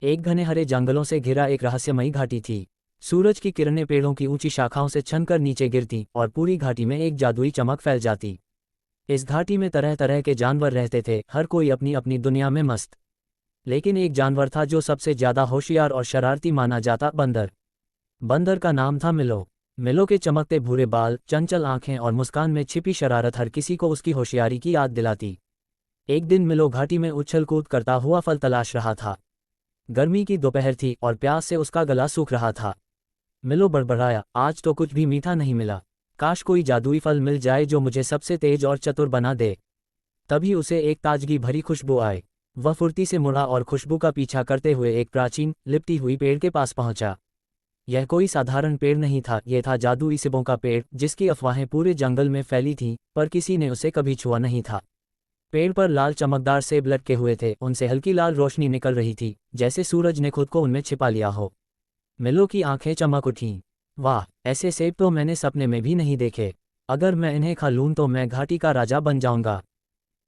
एक घने हरे जंगलों से घिरा एक रहस्यमयी घाटी थी। सूरज की किरणें पेड़ों की ऊंची शाखाओं से छनकर नीचे गिरती और पूरी घाटी में एक जादुई चमक फैल जाती। इस घाटी में तरह तरह के जानवर रहते थे, हर कोई अपनी अपनी दुनिया में मस्त। लेकिन एक जानवर था जो सबसे ज्यादा होशियार और शरारती माना जाता, बंदर। बंदर का नाम था मिलो। मिलो के चमकते भूरे बाल, चंचल आंखें और मुस्कान में छिपी शरारत हर किसी को उसकी होशियारी की याद दिलाती। एक दिन मिलो घाटी में उछल कूद करता हुआ फल तलाश रहा था। गर्मी की दोपहर थी और प्यास से उसका गला सूख रहा था। मिलो बड़बड़ाया, आज तो कुछ भी मीठा नहीं मिला। काश कोई जादुई फल मिल जाए जो मुझे सबसे तेज और चतुर बना दे। तभी उसे एक ताजगी भरी खुशबू आई। वह फुर्ती से मुड़ा और खुशबू का पीछा करते हुए एक प्राचीन लिपटी हुई पेड़ के पास पहुंचा। यह कोई साधारण पेड़ नहीं था, यह था जादुई सेबों का पेड़, जिसकी अफवाहें पूरे जंगल में फैली थीं, पर किसी ने उसे कभी छुआ नहीं था। पेड़ पर लाल चमकदार सेब लटके हुए थे, उनसे हल्की लाल रोशनी निकल रही थी, जैसे सूरज ने खुद को उनमें छिपा लिया हो। मिलो की आंखें चमक उठीं। वाह, ऐसे सेब तो मैंने सपने में भी नहीं देखे। अगर मैं इन्हें खा लूं तो मैं घाटी का राजा बन जाऊंगा।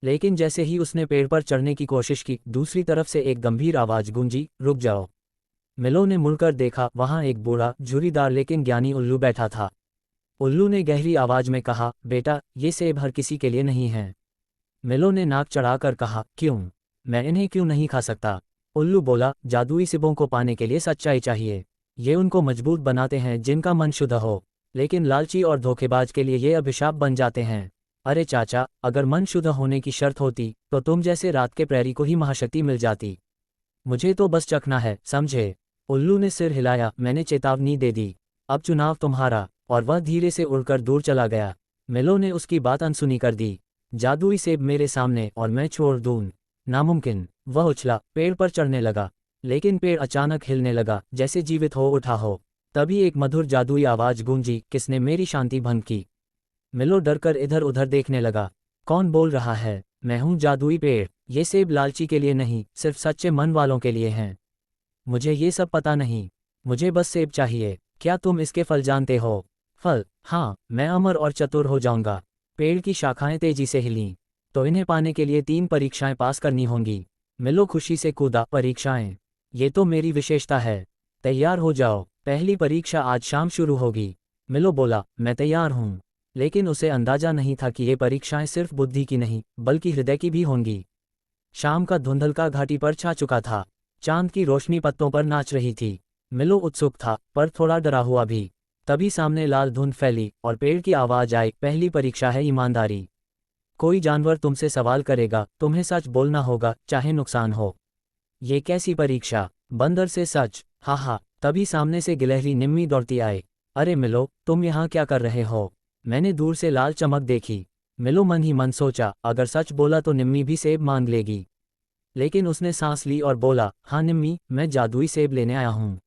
लेकिन जैसे ही उसने पेड़ पर चढ़ने की कोशिश की, दूसरी तरफ से एक गंभीर आवाज गूंजी, रुक जाओ। मिलो ने मुड़कर देखा, वहां एक बूढ़ा, झुर्रीदार लेकिन ज्ञानी उल्लू बैठा था। उल्लू ने गहरी आवाज में कहा, बेटा, ये सेब हर किसी के लिए नहीं हैं। मिलो ने नाक चढ़ाकर कहा, क्यों? मैं इन्हें क्यों नहीं खा सकता? उल्लू बोला, जादुई सेबों को पाने के लिए सच्चाई चाहिए। ये उनको मजबूत बनाते हैं जिनका मन शुद्ध हो, लेकिन लालची और धोखेबाज के लिए ये अभिशाप बन जाते हैं। अरे चाचा, अगर मन शुद्ध होने की शर्त होती तो तुम जैसे रात के प्रहरी को ही महाशक्ति मिल जाती। मुझे तो बस चखना है, समझे? उल्लू ने सिर हिलाया, मैंने चेतावनी दे दी। अब चुनाव तुम्हारा। और वह धीरे से उड़कर दूर चला गया। मिलो ने उसकी बात अनसुनी कर दी। जादुई सेब मेरे सामने और मैं छोड़ दूं? नामुमकिन। वह उछला, पेड़ पर चढ़ने लगा। लेकिन पेड़ अचानक हिलने लगा, जैसे जीवित हो उठा हो। तभी एक मधुर जादुई आवाज गूंजी, किसने मेरी शांति भंग की? मिलो डरकर इधर उधर देखने लगा। कौन बोल रहा है? मैं हूं जादुई पेड़। ये सेब लालची के लिए नहीं, सिर्फ सच्चे मन वालों के लिए हैं। मुझे ये सब पता नहीं। मुझे बस सेब चाहिए। क्या तुम इसके फल जानते हो? फल? हाँ, मैं अमर और चतुर हो जाऊंगा। पेड़ की शाखाएं तेजी से हिलीं। तो इन्हें पाने के लिए 3 परीक्षाएं पास करनी होंगी। मिलो खुशी से कूदा, परीक्षाएं? ये तो मेरी विशेषता है। तैयार हो जाओ, पहली परीक्षा आज शाम शुरू होगी। मिलो बोला, मैं तैयार हूं। लेकिन उसे अंदाजा नहीं था कि ये परीक्षाएं सिर्फ बुद्धि की नहीं, बल्कि हृदय की भी होंगी। शाम का धुंधलका घाटी पर छा चुका था। चांद की रोशनी पत्तों पर नाच रही थी। मिलो उत्सुक था, पर थोड़ा डरा हुआ भी। तभी सामने लाल धुंध फैली और पेड़ की आवाज आई, पहली परीक्षा है ईमानदारी। कोई जानवर तुमसे सवाल करेगा, तुम्हें सच बोलना होगा, चाहे नुकसान हो। ये कैसी परीक्षा? बंदर से सच? हाँ हाँ। तभी सामने से गिलहरी निम्मी दौड़ती आई। अरे मिलो, तुम यहाँ क्या कर रहे हो? मैंने दूर से लाल चमक देखी। मिलो मन ही मन सोचा, अगर सच बोला तो निम्मी भी सेब मांग लेगी। लेकिन उसने सांस ली और बोला, हाँ निम्मी, मैं जादुई सेब लेने आया हूँ।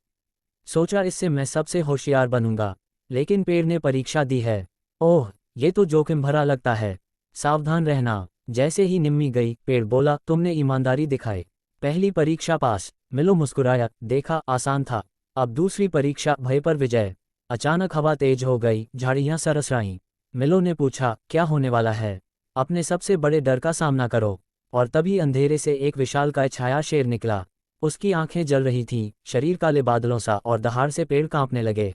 सोचा इससे मैं सबसे होशियार बनूंगा। लेकिन पेड़ ने परीक्षा दी है। ओह, ये तो जोखिम भरा लगता है। सावधान रहना। जैसे ही निम्मी गई, पेड़ बोला, तुमने ईमानदारी दिखाई, पहली परीक्षा पास। मिलो मुस्कुराया, देखा, आसान था। अब दूसरी परीक्षा, भय पर विजय। अचानक हवा तेज हो गई, झाड़ियां सरसराईं। मिलो ने पूछा, क्या होने वाला है? अपने सबसे बड़े डर का सामना करो। और तभी अंधेरे से एक विशालकाय छाया शेर निकला। उसकी आंखें जल रही थीं, शरीर काले बादलों सा, और दहाड़ से पेड़ कांपने लगे।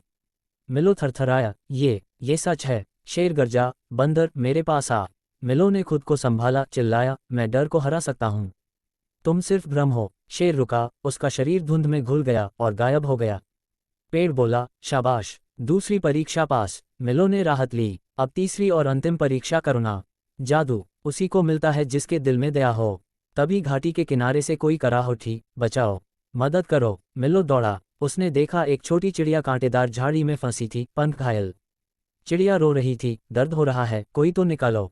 मिलो थरथराया, ये सच है। शेर गरजा, बंदर, मेरे पास आ। मिलो ने खुद को संभाला, चिल्लाया, मैं डर को हरा सकता हूँ। तुम सिर्फ भ्रम हो। शेर रुका, उसका शरीर धुंध में घुल गया और गायब हो गया। पेड़ बोला, शाबाश, दूसरी परीक्षा पास। मिलो ने राहत ली। अब तीसरी और अंतिम परीक्षा करना। जादू उसी को मिलता है जिसके दिल में दया हो। तभी घाटी के किनारे से कोई कराह उठी, बचाओ, मदद करो। मिलो दौड़ा। उसने देखा एक छोटी चिड़िया कांटेदार झाड़ी में फंसी थी, पंख घायल। चिड़िया रो रही थी, दर्द हो रहा है, कोई तो निकालो।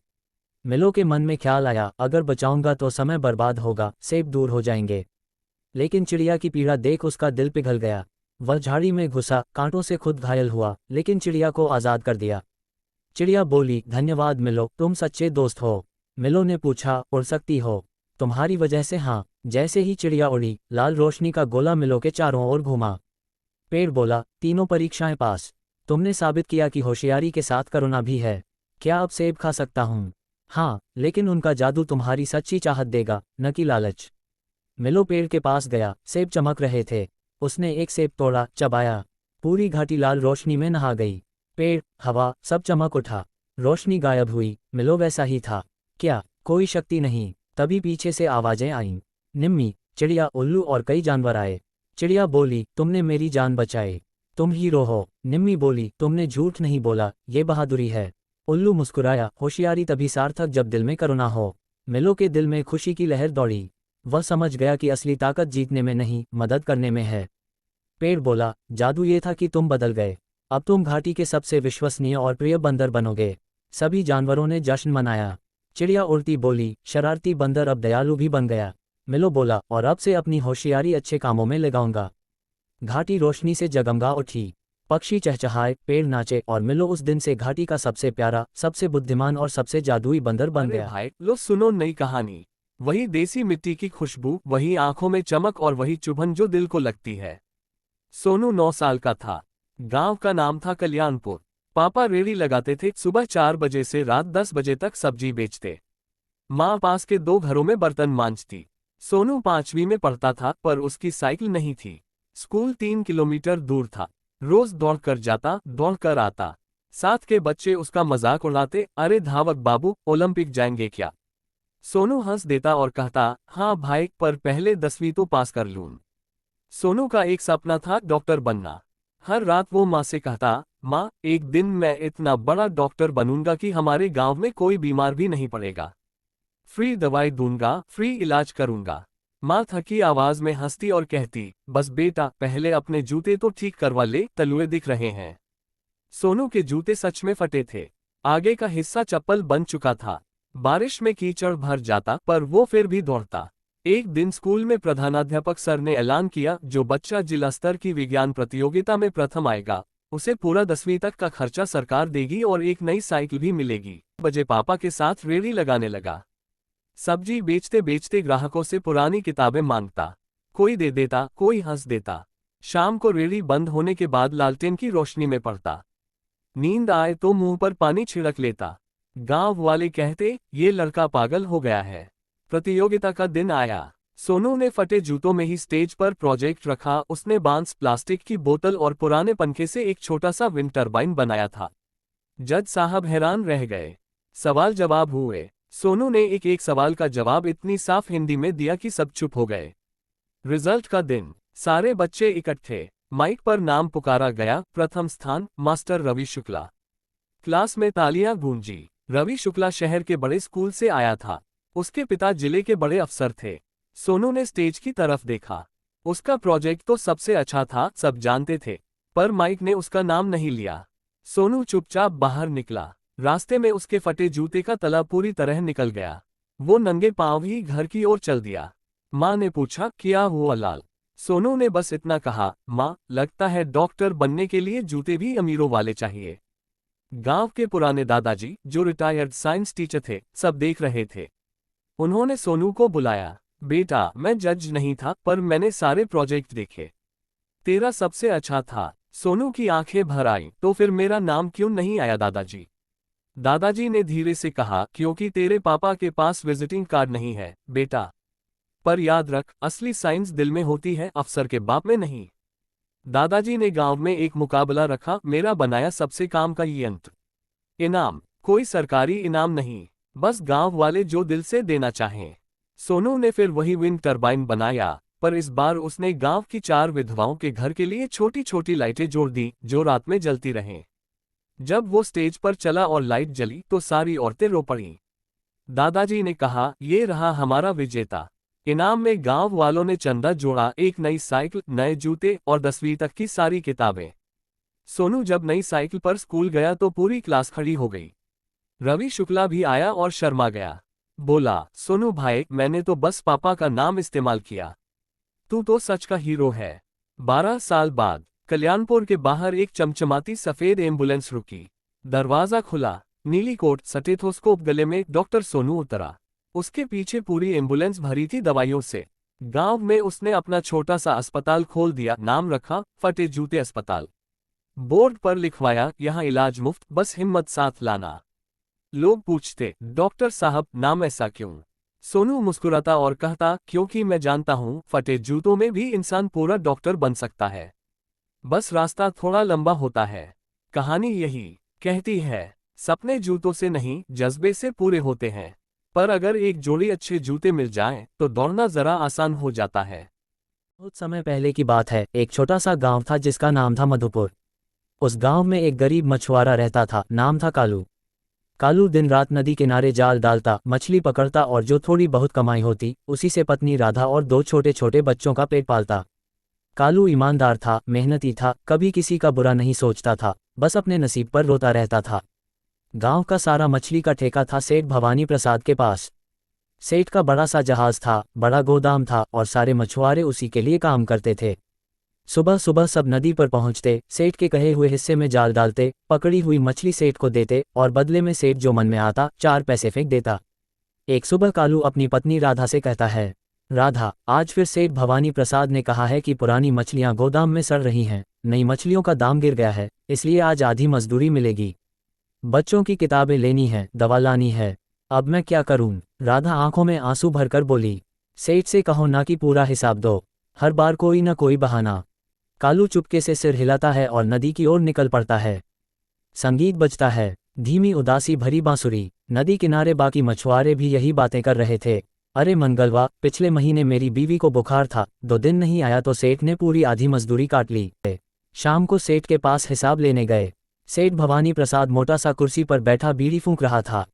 मिलो के मन में ख्याल आया, अगर बचाऊंगा तो समय बर्बाद होगा, सेब दूर हो जाएंगे। लेकिन चिड़िया की पीड़ा देख उसका दिल पिघल गया। वह झाड़ी में घुसा, कांटों से खुद घायल हुआ, लेकिन चिड़िया को आज़ाद कर दिया। चिड़िया बोली, धन्यवाद मिलो, तुम सच्चे दोस्त हो। मिलो ने पूछा, उड़ सकती हो? तुम्हारी वजह से हाँ। जैसे ही चिड़िया उड़ी, लाल रोशनी का गोला मिलो के चारों ओर घूमा। पेड़ बोला, तीनों परीक्षाएं पास। तुमने साबित किया कि होशियारी के साथ करुणा भी है। क्या अब सेब खा सकता हूँ? हाँ, लेकिन उनका जादू तुम्हारी सच्ची चाहत देगा, न कि लालच। मिलो पेड़ के पास गया, सेब चमक रहे थे। उसने एक सेब तोड़ा, चबाया। पूरी घाटी लाल रोशनी में नहा गई। पेड़, हवा, सब चमक उठा। रोशनी गायब हुई, मिलो वैसा ही था। क्या कोई शक्ति नहीं? तभी पीछे से आवाजें आईं। निम्मी, चिड़िया, उल्लू और कई जानवर आए। चिड़िया बोली, तुमने मेरी जान बचाई, तुम हीरो हो। निम्मी बोली, तुमने झूठ नहीं बोला, ये बहादुरी है। उल्लू मुस्कुराया, होशियारी तभी सार्थक जब दिल में करुणा हो। मिलो के दिल में खुशी की लहर दौड़ी। वह समझ गया कि असली ताकत जीतने में नहीं, मदद करने में है। पेड़ बोला, जादू ये था कि तुम बदल गए। अब तुम घाटी के सबसे विश्वसनीय और प्रिय बंदर बनोगे। सभी जानवरों ने जश्न मनाया। चिड़िया उड़ती बोली, शरारती बंदर अब दयालु भी बन गया। मिलो बोला, और अब से अपनी होशियारी अच्छे कामों में लगाऊंगा। घाटी रोशनी से जगमगा उठी। पक्षी चहचहाए, पेड़ नाचे और मिलो उस दिन से घाटी का सबसे प्यारा, सबसे बुद्धिमान और सबसे जादुई बंदर बन अरे गया। भाई, लो सुनो नई कहानी। वही देसी मिट्टी की खुशबू, वही आंखों में चमक और वही चुभन जो दिल को लगती है। सोनू 9 साल का था। गांव का नाम था कल्याणपुर। पापा रेड़ी लगाते थे, सुबह 4 बजे से रात 10 बजे तक सब्जी बेचते। माँ पास के 2 घरों में बर्तन मांजती। सोनू 5वीं में पढ़ता था, पर उसकी साइकिल नहीं थी। स्कूल 3 किलोमीटर दूर था। रोज दौड़कर जाता, दौड़कर आता। साथ के बच्चे उसका मजाक उड़ाते, अरे धावक बाबू, ओलंपिक जाएंगे क्या? सोनू हंस देता और कहता, हाँ भाई, पर पहले 10वीं तो पास कर लूं। सोनू का एक सपना था, डॉक्टर बनना। हर रात वो माँ से कहता, माँ, एक दिन मैं इतना बड़ा डॉक्टर बनूंगा कि हमारे गांव में कोई बीमार भी नहीं पड़ेगा। फ्री दवाई दूंगा, फ्री इलाज करूंगा। माँ थकी आवाज में हंसती और कहती, बस बेटा, पहले अपने जूते तो ठीक करवा ले, तलुए दिख रहे हैं। सोनू के जूते सच में फटे थे। आगे का हिस्सा चप्पल बन चुका था। बारिश में कीचड़ भर जाता, पर वो फिर भी दौड़ता। एक दिन स्कूल में प्रधानाध्यापक सर ने ऐलान किया, जो बच्चा जिला स्तर की विज्ञान प्रतियोगिता में प्रथम आएगा, उसे पूरा 10वीं तक का खर्चा सरकार देगी और एक नई साइकिल भी मिलेगी। बजे पापा के साथ रेड़ी लगाने लगा। सब्जी बेचते बेचते ग्राहकों से पुरानी किताबें मांगता। कोई दे देता, कोई हंस देता। शाम को रेड़ी बंद होने के बाद लालटेन की रोशनी में पड़ता। नींद आए तो मुंह पर पानी छिड़क लेता। गांव वाले कहते, ये लड़का पागल हो गया है। प्रतियोगिता का दिन आया। सोनू ने फटे जूतों में ही स्टेज पर प्रोजेक्ट रखा। उसने बांस, प्लास्टिक की बोतल और पुराने पंखे से एक छोटा सा विंड टरबाइन बनाया था। जज साहब हैरान रह गए। सवाल जवाब हुए। सोनू ने एक एक सवाल का जवाब इतनी साफ हिंदी में दिया कि सब चुप हो गए। रिजल्ट का दिन। सारे बच्चे इकट्ठे। माइक पर नाम पुकारा गया। प्रथम स्थान, मास्टर रवि शुक्ला। क्लास में तालियां गूंजी। रवि शुक्ला शहर के बड़े स्कूल से आया था। उसके पिता जिले के बड़े अफसर थे। सोनू ने स्टेज की तरफ देखा। उसका प्रोजेक्ट तो सबसे अच्छा था, सब जानते थे, पर माइक ने उसका नाम नहीं लिया। सोनू चुपचाप बाहर निकला। रास्ते में उसके फटे जूते का तला पूरी तरह निकल गया। वो नंगे पांव ही घर की ओर चल दिया। माँ ने पूछा, क्या हुआ लाल? सोनू ने बस इतना कहा, माँ, लगता है डॉक्टर बनने के लिए जूते भी अमीरों वाले चाहिए। गांव के पुराने दादाजी, जो रिटायर्ड साइंस टीचर थे, सब देख रहे थे। उन्होंने सोनू को बुलाया। बेटा, मैं जज नहीं था, पर मैंने सारे प्रोजेक्ट देखे। तेरा सबसे अच्छा था। सोनू की आंखें भर आईं। तो फिर मेरा नाम क्यों नहीं आया दादाजी? दादाजी ने धीरे से कहा, क्योंकि तेरे पापा के पास विजिटिंग कार्ड नहीं है बेटा। पर याद रख, असली साइंस दिल में होती है, अफसर के बाप में नहीं। दादाजी ने गांव में एक मुकाबला रखा, मेरा बनाया सबसे काम का यंत्र। इनाम, कोई सरकारी इनाम नहीं, बस गांव वाले जो दिल से देना चाहें। सोनू ने फिर वही विंड टरबाइन बनाया, पर इस बार उसने गांव की 4 विधवाओं के घर के लिए छोटी छोटी लाइटें जोड़ दी, जो रात में जलती रहें। जब वो स्टेज पर चला और लाइट जली तो सारी औरतें रो पड़ीं। दादाजी ने कहा, ये रहा हमारा विजेता। इनाम में गांव वालों ने चंदा जोड़ा, एक नई साइकिल, नए जूते और 10वीं तक की सारी किताबें। सोनू जब नई साइकिल पर स्कूल गया तो पूरी क्लास खड़ी हो गई। रवि शुक्ला भी आया और शर्मा गया। बोला, सोनू भाई, मैंने तो बस पापा का नाम इस्तेमाल किया। तू तो सच का हीरो है। 12 साल बाद कल्याणपुर के बाहर एक चमचमाती सफेद एम्बुलेंस रुकी। दरवाजा खुला। नीली कोट, स्टेथोस्कोप गले में डॉक्टर सोनू उतरा। उसके पीछे पूरी एम्बुलेंस भरी थी दवाइयों से। गांव में उसने अपना छोटा सा अस्पताल खोल दिया। नाम रखा, फटे जूते अस्पताल। बोर्ड पर लिखवाया, यहाँ इलाज मुफ्त, बस हिम्मत साथ लाना। लोग पूछते, डॉक्टर साहब, नाम ऐसा क्यों? सोनू मुस्कुराता और कहता, क्योंकि मैं जानता हूँ फटे जूतों में भी इंसान पूरा डॉक्टर बन सकता है, बस रास्ता थोड़ा लंबा होता है। कहानी यही कहती है, सपने जूतों से नहीं जज्बे से पूरे होते हैं, पर अगर एक जोड़ी अच्छे जूते मिल जाएं तो दौड़ना जरा आसान हो जाता है। बहुत समय पहले की बात है, एक छोटा सा गांव था जिसका नाम था मधुपुर। उस गांव में एक गरीब मछुआरा रहता था, नाम था कालू। कालू दिन रात नदी किनारे जाल डालता, मछली पकड़ता और जो थोड़ी बहुत कमाई होती उसी से पत्नी राधा और दो छोटे छोटे बच्चों का पेट पालता। कालू ईमानदार था, मेहनती था, कभी किसी का बुरा नहीं सोचता था, बस अपने नसीब पर रोता रहता था। गांव का सारा मछली का ठेका था सेठ भवानी प्रसाद के पास। सेठ का बड़ा सा जहाज था, बड़ा गोदाम था और सारे मछुआरे उसी के लिए काम करते थे। सुबह सुबह सब नदी पर पहुंचते, सेठ के कहे हुए हिस्से में जाल डालते, पकड़ी हुई मछली सेठ को देते और बदले में सेठ जो मन में आता 4 पैसे फेंक देता। एक सुबह कालू अपनी पत्नी राधा से कहता है, राधा, आज फिर सेठ भवानी प्रसाद ने कहा है कि पुरानी मछलियां गोदाम में सड़ रही हैं, नई मछलियों का दाम गिर गया है, इसलिए आज आधी मजदूरी मिलेगी। बच्चों की किताबें लेनी है, दवा लानी है, अब मैं क्या करूं? राधा आंखों में आंसू भरकर बोली, सेठ से कहो ना कि पूरा हिसाब दो, हर बार कोई ना कोई बहाना। कालू चुपके से सिर हिलाता है और नदी की ओर निकल पड़ता है। संगीत बजता है, धीमी उदासी भरी बांसुरी। नदी किनारे बाकी मछुआरे भी यही बातें कर रहे थे। अरे मंगलवा, पिछले महीने मेरी बीवी को बुखार था, 2 दिन नहीं आया तो सेठ ने पूरी आधी मजदूरी काट ली। शाम को सेठ के पास हिसाब लेने गए। सेठ भवानी प्रसाद मोटा सा कुर्सी पर बैठा बीड़ी फूंक रहा था।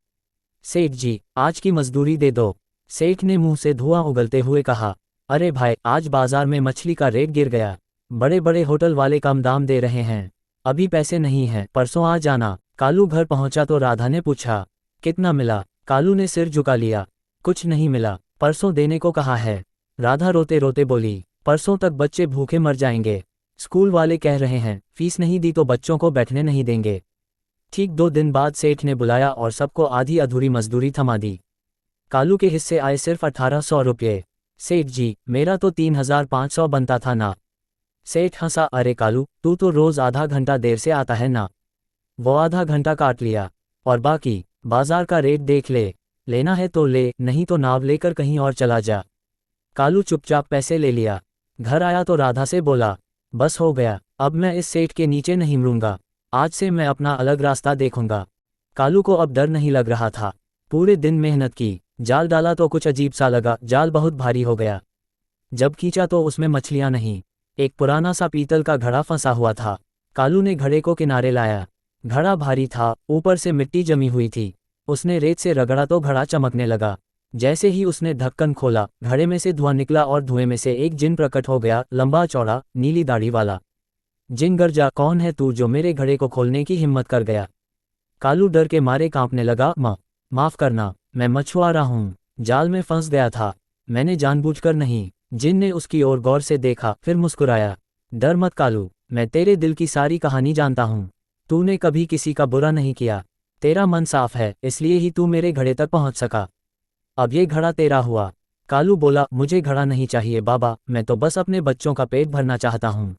सेठ जी, आज की मजदूरी दे दो। सेठ ने मुंह से धुआं उगलते हुए कहा, अरे भाई, आज बाजार में मछली का रेट गिर गया, बड़े बड़े होटल वाले कम दाम दे रहे हैं, अभी पैसे नहीं हैं, परसों आ जाना। कालू घर पहुंचा तो राधा ने पूछा, कितना मिला? कालू ने सिर झुका लिया, कुछ नहीं मिला, परसों देने को कहा है। राधा रोते रोते बोली, परसों तक बच्चे भूखे मर जाएंगे, स्कूल वाले कह रहे हैं फीस नहीं दी तो बच्चों को बैठने नहीं देंगे। ठीक 2 दिन बाद सेठ ने बुलाया और सबको आधी अधूरी मजदूरी थमा दी। कालू के हिस्से आए सिर्फ 1800 रुपये। सेठ जी, मेरा तो 3500 बनता था ना। सेठ हंसा, अरे कालू, तू तो रोज आधा घंटा देर से आता है ना। वो आधा घंटा काट लिया, और बाकी बाजार का रेट देख ले, लेना है तो ले, नहीं तो नाव लेकर कहीं और चला जा। कालू चुपचाप पैसे ले लिया। घर आया तो राधा से बोला, बस हो गया, अब मैं इस सेठ के नीचे नहीं मरूंगा, आज से मैं अपना अलग रास्ता देखूंगा। कालू को अब डर नहीं लग रहा था। पूरे दिन मेहनत की, जाल डाला तो कुछ अजीब सा लगा, जाल बहुत भारी हो गया। जब खींचा तो उसमें मछलियां नहीं, एक पुराना सा पीतल का घड़ा फंसा हुआ था। कालू ने घड़े को किनारे लाया। घड़ा भारी था, ऊपर से मिट्टी जमी हुई थी। उसने रेत से रगड़ा तो घड़ा चमकने लगा। जैसे ही उसने ढक्कन खोला, घड़े में से धुआं निकला और धुएं में से एक जिन प्रकट हो गया, लंबा चौड़ा, नीली दाढ़ी वाला। जिन गर्जा, कौन है तू जो मेरे घड़े को खोलने की हिम्मत कर गया? कालू डर के मारे कांपने लगा, माफ करना, मैं मछुआरा हूँ, जाल में फंस गया था, मैंने जानबूझकर नहीं। जिन ने उसकी ओर गौर से देखा, फिर मुस्कुराया। डर मत कालू, मैं तेरे दिल की सारी कहानी जानता हूँ, तूने कभी किसी का बुरा नहीं किया, तेरा मन साफ है, इसलिए ही तू मेरे घड़े तक पहुँच सका। अब ये घड़ा तेरा हुआ। कालू बोला, मुझे घड़ा नहीं चाहिए बाबा, मैं तो बस अपने बच्चों का पेट भरना चाहता हूँ।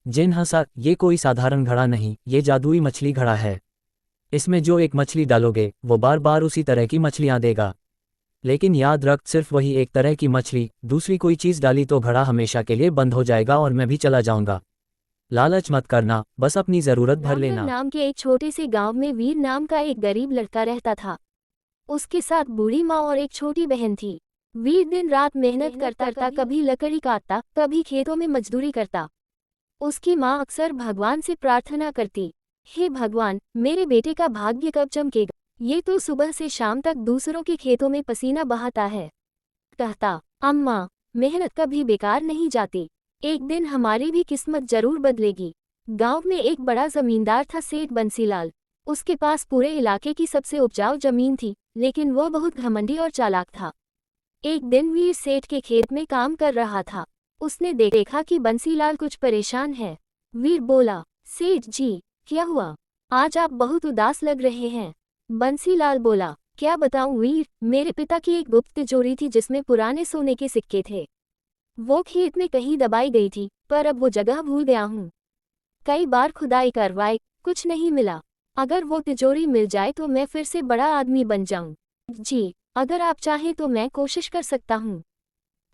जिन हंसा, ये कोई साधारण घड़ा नहीं, ये जादुई मछली घड़ा है। इसमें जो एक मछली डालोगे वो बार बार उसी तरह की मछलियां देगा। लेकिन याद रख, सिर्फ वही एक तरह की मछली, दूसरी कोई चीज़ डाली तो घड़ा हमेशा के लिए बंद हो जाएगा और मैं भी चला जाऊंगा। लालच मत करना, बस अपनी ज़रूरत भर लेना। नाम के एक छोटे से गांव में वीर नाम का एक गरीब लड़का रहता था। उसके साथ बूढ़ी माँ और एक छोटी बहन थी। वीर दिन रात मेहनत करता, कभी लकड़ी काटता, कभी खेतों में मजदूरी करता। उसकी माँ अक्सर भगवान से प्रार्थना करती, हे भगवान, मेरे बेटे का भाग्य कब चमकेगा, ये तो सुबह से शाम तक दूसरों के खेतों में पसीना बहाता है। कहता, अम्मा, मेहनत कभी बेकार नहीं जाती, एक दिन हमारी भी किस्मत जरूर बदलेगी। गांव में एक बड़ा जमींदार था, सेठ बंसीलाल। उसके पास पूरे इलाके की सबसे उपजाऊ जमीन थी, लेकिन वो बहुत घमंडी और चालाक था। एक दिन वीर सेठ के खेत में काम कर रहा था। उसने देखा कि बंसीलाल कुछ परेशान है। वीर बोला, सेठ जी, क्या हुआ, आज आप बहुत उदास लग रहे हैं। बंसीलाल बोला, क्या बताऊं वीर, मेरे पिता की एक गुप्त तिजोरी थी जिसमें पुराने सोने के सिक्के थे। वो खेत में कहीं दबाई गई थी, पर अब वो जगह भूल गया हूँ। कई बार खुदाई करवाई, कुछ नहीं मिला। अगर वो तिजोरी मिल जाए तो मैं फिर से बड़ा आदमी बन जाऊं। जी, अगर आप चाहें तो मैं कोशिश कर सकता हूँ।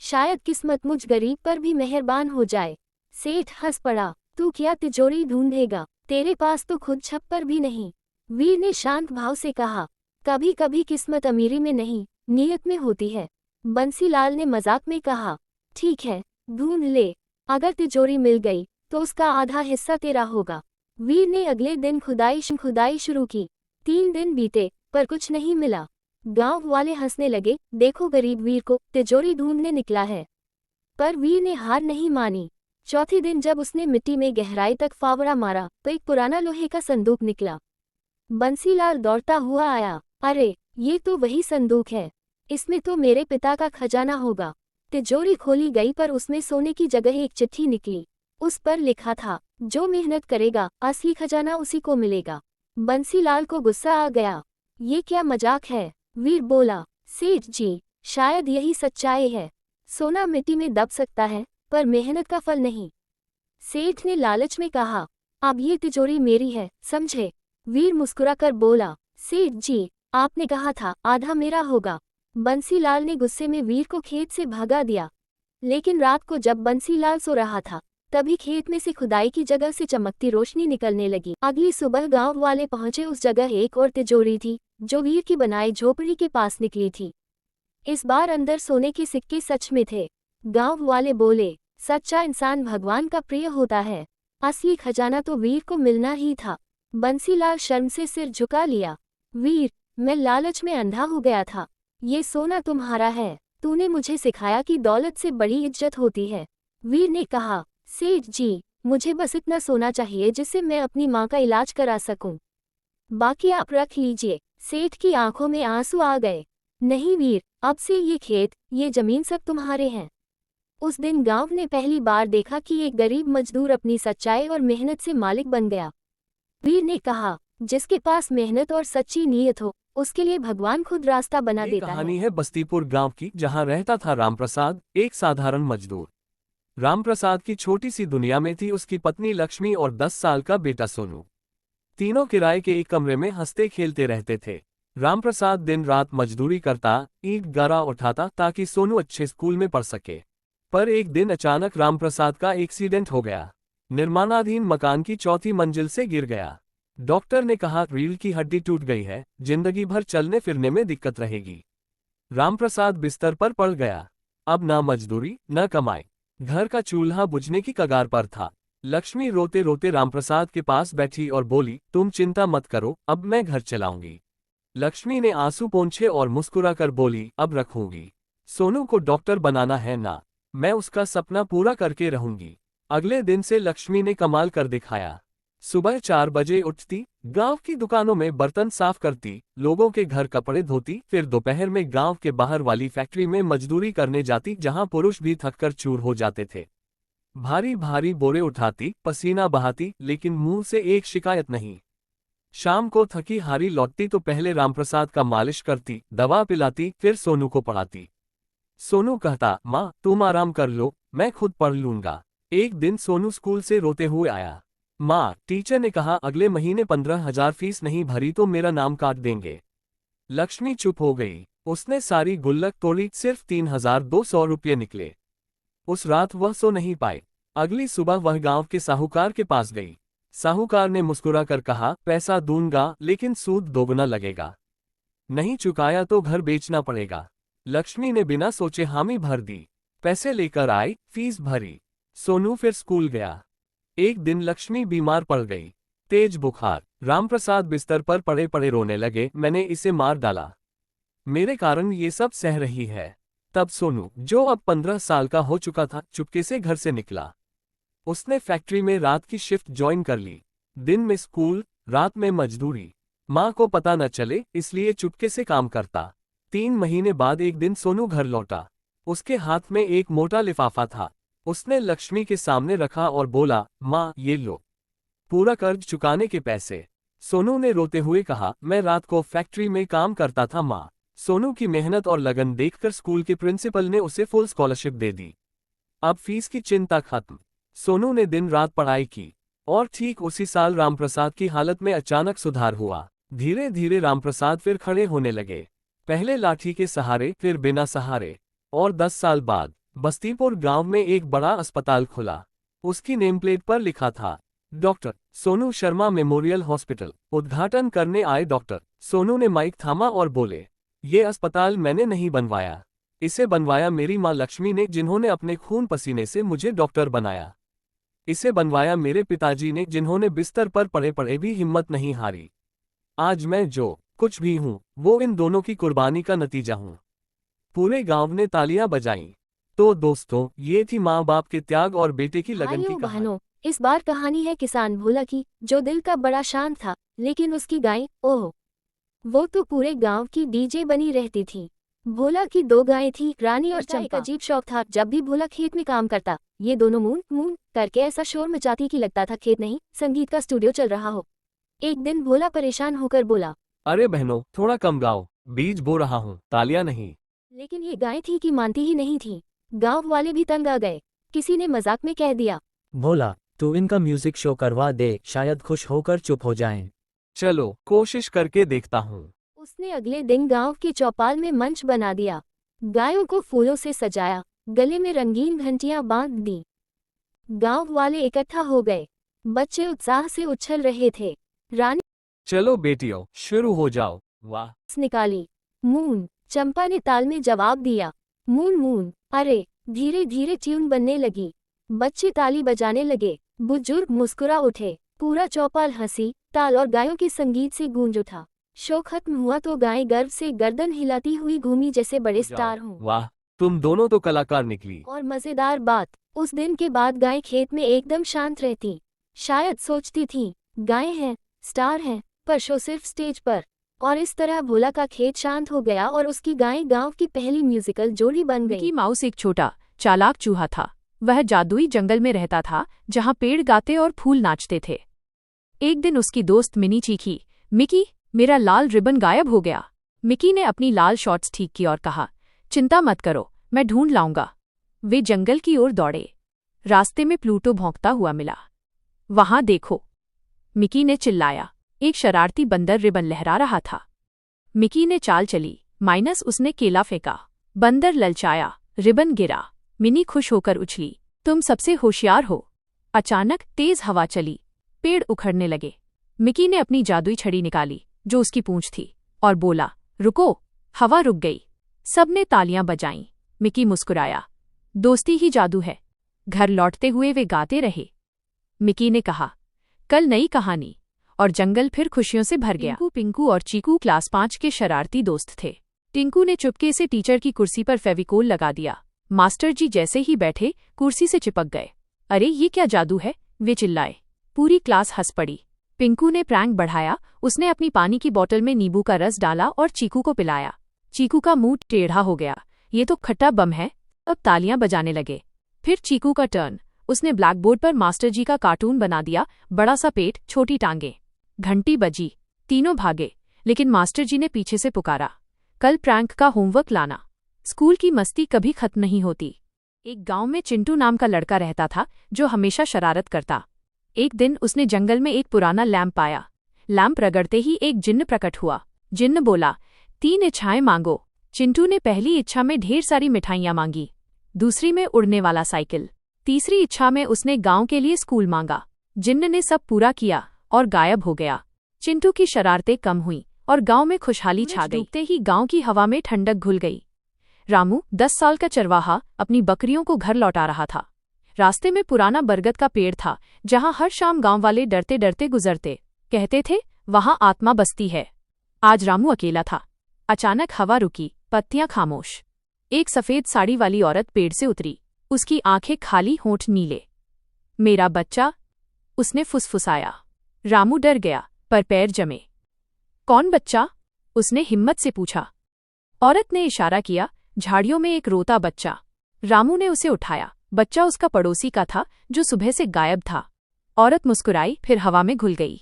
शायद किस्मत मुझ गरीब पर भी मेहरबान हो जाए। सेठ हंस पड़ा। तू क्या तिजोरी ढूंढेगा? तेरे पास तो खुद छप्पर भी नहीं। वीर ने शांत भाव से कहा। कभी कभी किस्मत अमीरी में नहीं, नीयत में होती है। बंसीलाल ने मजाक में कहा। ठीक है, ढूंढ ले। अगर तिजोरी मिल गई तो उसका आधा हिस्सा तेरा होगा। वीर ने अगले दिन खुदाई शुरू की। 3 दिन बीते पर कुछ नहीं मिला। गांव वाले हंसने लगे। देखो गरीब वीर को तिजोरी ढूंढने निकला है। पर वीर ने हार नहीं मानी। चौथे दिन जब उसने मिट्टी में गहराई तक फावड़ा मारा तो एक पुराना लोहे का संदूक निकला। बंसीलाल दौड़ता हुआ आया। अरे, ये तो वही संदूक है। इसमें तो मेरे पिता का खजाना होगा। तिजोरी खोली गई पर उसमें सोने की जगह एक चिट्ठी निकली। उस पर लिखा था, जो मेहनत करेगा असली खजाना उसी को मिलेगा। बंसीलाल को गुस्सा आ गया। ये क्या मजाक है? वीर बोला। सेठ जी, शायद यही सच्चाई है। सोना मिट्टी में दब सकता है पर मेहनत का फल नहीं। सेठ ने लालच में कहा। अब ये तिजोरी मेरी है, समझे? वीर मुस्कुराकर बोला। सेठ जी, आपने कहा था आधा मेरा होगा। बंसीलाल ने गुस्से में वीर को खेत से भगा दिया। लेकिन रात को जब बंसीलाल सो रहा था तभी खेत में से खुदाई की जगह से चमकती रोशनी निकलने लगी। अगली सुबह गांव वाले पहुंचे। उस जगह एक और तिजोरी थी जो वीर की बनाई झोपड़ी के पास निकली थी। इस बार अंदर सोने के सिक्के सच में थे। गांव वाले बोले, सच्चा इंसान भगवान का प्रिय होता है। असली खजाना तो वीर को मिलना ही था। बंसीलाल शर्म से सिर झुका लिया। वीर, मैं लालच में अंधा हो गया था। ये सोना तुम्हारा है। तूने मुझे सिखाया कि दौलत से बड़ी इज्जत होती है। वीर ने कहा। सेठ जी, मुझे बस इतना सोना चाहिए जिससे मैं अपनी माँ का इलाज करा सकूं। बाकी आप रख लीजिए। सेठ की आंखों में आंसू आ गए। नहीं वीर, अब से ये खेत, ये जमीन सब तुम्हारे हैं। उस दिन गांव ने पहली बार देखा कि एक गरीब मजदूर अपनी सच्चाई और मेहनत से मालिक बन गया। वीर ने कहा, जिसके पास मेहनत और सच्ची नीयत हो उसके लिए भगवान खुद रास्ता बना ये देता कहानी है। है बस्तीपुर गांव की, जहां रहता था रामप्रसाद, एक साधारण मजदूर। रामप्रसाद की छोटी सी दुनिया में थी उसकी पत्नी लक्ष्मी और 10 साल का बेटा सोनू। तीनों किराए के एक कमरे में हंसते खेलते रहते थे। रामप्रसाद दिन रात मजदूरी करता, ईंट गरा उठाता ताकि सोनू अच्छे स्कूल में पढ़ सके। पर एक दिन अचानक रामप्रसाद का एक्सीडेंट हो गया। निर्माणाधीन मकान की 4थी मंजिल से गिर गया। डॉक्टर ने कहा रीढ़ की हड्डी टूट गई है, जिंदगी भर चलने फिरने में दिक्कत रहेगी। रामप्रसाद बिस्तर पर पड़ गया। अब ना मजदूरी न कमाई, घर का चूल्हा बुझने की कगार पर था। लक्ष्मी रोते रोते रामप्रसाद के पास बैठी और बोली, तुम चिंता मत करो, अब मैं घर चलाऊंगी। लक्ष्मी ने आंसू पोंछे और मुस्कुराकर बोली, अब रखूंगी। सोनू को डॉक्टर बनाना है ना, मैं उसका सपना पूरा करके रहूंगी। अगले दिन से लक्ष्मी ने कमाल कर दिखाया। सुबह 4 बजे उठती, गांव की दुकानों में बर्तन साफ करती, लोगों के घर कपड़े धोती, फिर दोपहर में गांव के बाहर वाली फैक्ट्री में मजदूरी करने जाती जहां पुरुष भी थककर चूर हो जाते थे। भारी भारी बोरे उठाती, पसीना बहाती, लेकिन मुंह से एक शिकायत नहीं। शाम को थकी हारी लौटती तो पहले रामप्रसाद का मालिश करती, दवा पिलाती, फिर सोनू को पढ़ाती। सोनू कहता, माँ तुम आराम कर लो, मैं खुद पढ़ लूंगा। एक दिन सोनू स्कूल से रोते हुए आया। माँ, टीचर ने कहा अगले महीने 15,000 फीस नहीं भरी तो मेरा नाम काट देंगे। लक्ष्मी चुप हो गई। उसने सारी गुल्लक तोड़ी, सिर्फ 3,200 रुपये निकले। उस रात वह सो नहीं पाई। अगली सुबह वह गांव के साहूकार के पास गई। साहूकार ने मुस्कुराकर कहा, पैसा दूंगा लेकिन सूद दोगुना लगेगा। नहीं चुकाया तो घर बेचना पड़ेगा। लक्ष्मी ने बिना सोचे हामी भर दी। पैसे लेकर आई, फीस भरी। सोनू फिर स्कूल गया। एक दिन लक्ष्मी बीमार पड़ गई, तेज बुखार। रामप्रसाद बिस्तर पर पड़े पड़े रोने लगे, मैंने इसे मार डाला, मेरे कारण ये सब सह रही है। तब सोनू, जो अब 15 साल का हो चुका था, चुपके से घर से निकला। उसने फैक्ट्री में रात की शिफ्ट ज्वाइन कर ली। दिन में स्कूल, रात में मजदूरी। माँ को पता न चले इसलिए चुपके से काम करता। 3 महीने बाद एक दिन सोनू घर लौटा। उसके हाथ में एक मोटा लिफाफा था। उसने लक्ष्मी के सामने रखा और बोला, माँ ये लो, पूरा कर्ज चुकाने के पैसे। सोनू ने रोते हुए कहा, मैं रात को फैक्ट्री में काम करता था माँ। सोनू की मेहनत और लगन देखकर स्कूल के प्रिंसिपल ने उसे फुल स्कॉलरशिप दे दी। अब फीस की चिंता खत्म। सोनू ने दिन रात पढ़ाई की और ठीक उसी साल रामप्रसाद की हालत में अचानक सुधार हुआ। धीरे धीरे रामप्रसाद फिर खड़े होने लगे। पहले लाठी के सहारे, फिर बिना सहारे। और 10 साल बाद बस्तीपुर गांव में एक बड़ा अस्पताल खुला। उसकी नेम प्लेट पर लिखा था, doctor Sonu Sharma memorial hospital. उद्घाटन करने आए डॉक्टर सोनू ने माइक थामा और बोले, ये अस्पताल मैंने नहीं बनवाया, इसे बनवाया मेरी माँ लक्ष्मी ने, जिन्होंने अपने खून पसीने से मुझे डॉक्टर बनाया। इसे बनवाया मेरे पिताजी ने, जिन्होंने बिस्तर पर पड़े पड़े भी हिम्मत नहीं हारी। आज मैं जो कुछ भी हूँ वो इन दोनों की कुर्बानी का नतीजा हूँ। पूरे गांव ने तालियां बजाईं। तो दोस्तों, ये थी माँ बाप के त्याग और बेटे की लगन की भाइयों कहानी। बहनों, इस बार कहानी है किसान भोला की, जो दिल का बड़ा शान था, लेकिन उसकी गाय, ओह, वो तो पूरे गांव की डीजे बनी रहती थी। भोला की 2 गायें थी, रानी और चंपा। एक अजीब शौक था, जब भी भोला खेत में काम करता, ये दोनों मून मून करके ऐसा शोर मचाती कि लगता था खेत नहीं, संगीत का स्टूडियो चल रहा हो। एक दिन भोला परेशान होकर बोला, अरे बहनों, थोड़ा कम गाओ, बीज बो रहा हूँ, तालियां नहीं। लेकिन ये गाय थी कि मानती ही नहीं थी। गांव वाले भी तंग आ गए। किसी ने मजाक में कह दिया, भोला, तू इनका म्यूजिक शो करवा दे, शायद खुश होकर चुप हो जाएं। चलो कोशिश करके देखता हूँ। उसने अगले दिन गांव के चौपाल में मंच बना दिया, गायों को फूलों से सजाया, गले में रंगीन घंटियां बांध दी। गांव वाले इकट्ठा हो गए, बच्चे उत्साह से उछल रहे थे। रानी चलो बेटियों, शुरू हो जाओ। वाह, निकाली। मून, चंपा ने ताल में जवाब दिया, मून मून। अरे, धीरे धीरे ट्यून बनने लगी, बच्चे ताली बजाने लगे, बुजुर्ग मुस्कुरा उठे, पूरा चौपाल हंसी, ताल और गायों के संगीत से गूंज उठा। शो खत्म हुआ तो गायें गर्व से गर्दन हिलाती हुई घूमी जैसे बड़े स्टार हों। वाह, तुम दोनों तो कलाकार निकली। और मजेदार बात, उस दिन के बाद गायें खेत में एकदम शांत रहती। शायद सोचती थीं, गायें हैं, स्टार हैं, पर शो सिर्फ स्टेज पर। और इस तरह भोला का खेत शांत हो गया और उसकी गायें गांव की पहली म्यूजिकल जोड़ी बन गई। मिकी माउस एक छोटा चालाक चूहा था। वह जादुई जंगल में रहता था, जहां पेड़ गाते और फूल नाचते थे। एक दिन उसकी दोस्त मिनी चीखी, मिकी, मेरा लाल रिबन गायब हो गया। मिकी ने अपनी लाल शॉर्ट्स ठीक की और कहा, चिंता मत करो, मैं ढूंढ लाऊंगा। वे जंगल की ओर दौड़े। रास्ते में प्लूटो भौंकता हुआ मिला। वहां देखो, मिकी ने चिल्लाया। एक शरारती बंदर रिबन लहरा रहा था। मिकी ने चाल चली, माइनस उसने केला फेंका। बंदर ललचाया, रिबन गिरा। मिनी खुश होकर उछली, तुम सबसे होशियार हो। अचानक तेज हवा चली, पेड़ उखड़ने लगे। मिकी ने अपनी जादुई छड़ी निकाली, जो उसकी पूंछ थी, और बोला, रुको। हवा रुक गई। सबने तालियां बजाईं। मिकी मुस्कुराया, दोस्ती ही जादू है। घर लौटते हुए वे गाते रहे। मिकी ने कहा, कल नई कहानी। और जंगल फिर खुशियों से भर गया। टिंकू, पिंकू और चीकू क्लास 5 के शरारती दोस्त थे। टिंकू ने चुपके से टीचर की कुर्सी पर फेविकोल लगा दिया। मास्टर जी जैसे ही बैठे, कुर्सी से चिपक गए। अरे ये क्या जादू है, वे चिल्लाए। पूरी क्लास हंस पड़ी। पिंकू ने प्रैंक बढ़ाया। उसने अपनी पानी की बोतल में नींबू का रस डाला और चीकू को पिलाया। चीकू का मुंह टेढ़ा हो गया। ये तो खट्टा बम है। अब तालियां बजाने लगे। फिर चीकू का टर्न। उसने ब्लैक बोर्ड पर मास्टर जी का कार्टून बना दिया, बड़ा सा पेट, छोटी टांगे। घंटी बजी, तीनों भागे, लेकिन मास्टर जी ने पीछे से पुकारा, कल प्रैंक का होमवर्क लाना। स्कूल की मस्ती कभी खत्म नहीं होती। एक गांव में चिंटू नाम का लड़का रहता था, जो हमेशा शरारत करता। एक दिन उसने जंगल में एक पुराना लैंप पाया। लैंप रगड़ते ही एक जिन्न प्रकट हुआ। जिन्न बोला, 3 इच्छाएं मांगो। चिंटू ने पहली इच्छा में ढेर सारी मिठाइयां मांगी, दूसरी में उड़ने वाला साइकिल, तीसरी इच्छा में उसने गांव के लिए स्कूल मांगा। जिन्न ने सब पूरा किया और गायब हो गया। चिंटू की शरारतें कम हुई और गांव में खुशहाली छा गई। डूबते ही गांव की हवा में ठंडक घुल गई। रामू, 10 साल का चरवाहा, अपनी बकरियों को घर लौटा रहा था। रास्ते में पुराना बरगद का पेड़ था, जहां हर शाम गांव वाले डरते डरते गुजरते। कहते थे, वहां आत्मा बसती है। आज रामू अकेला था। अचानक हवा रुकी, पत्तियां खामोश। एक सफेद साड़ी वाली औरत पेड़ से उतरी। उसकी आंखें खाली, होंठ नीले। मेरा बच्चा, उसने फुसफुसाया। रामू डर गया, पर पैर जमे। कौन बच्चा? उसने हिम्मत से पूछा। औरत ने इशारा किया, झाड़ियों में एक रोता बच्चा। रामू ने उसे उठाया। बच्चा उसका पड़ोसी का था, जो सुबह से गायब था। औरत मुस्कुराई, फिर हवा में घुल गई।